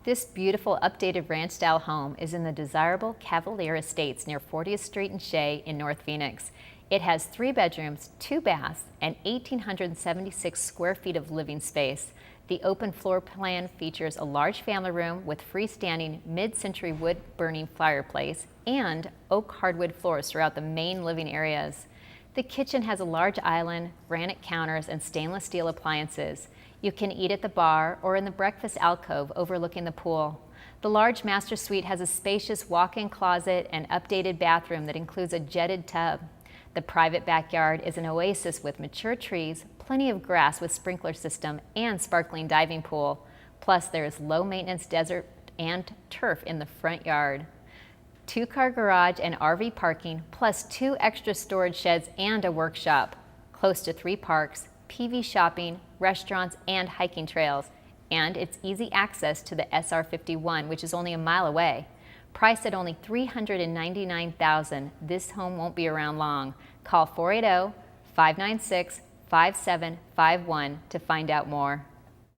This beautiful updated ranch-style home is in the desirable Cavalier Estates near 40th Street and Shea in North Phoenix. It has 3 bedrooms, 2 baths, and 1,876 square feet of living space. The open floor plan features a large family room with freestanding mid-century wood-burning fireplace and oak hardwood floors throughout the main living areas. The kitchen has a large island, granite counters, and stainless steel appliances. You can eat at the bar or in the breakfast alcove overlooking the pool. The large master suite has a spacious walk-in closet and updated bathroom that includes a jetted tub. The private backyard is an oasis with mature trees, plenty of grass with sprinkler system, and sparkling diving pool. Plus, there is low-maintenance desert and turf in the front yard. 2-car garage and RV parking, plus 2 extra storage sheds and a workshop. Close to 3 parks, PV shopping, restaurants, and hiking trails. And it's easy access to the SR 51, which is only a mile away. Priced at only $399,000, this home won't be around long. Call 480-596-5751 to find out more.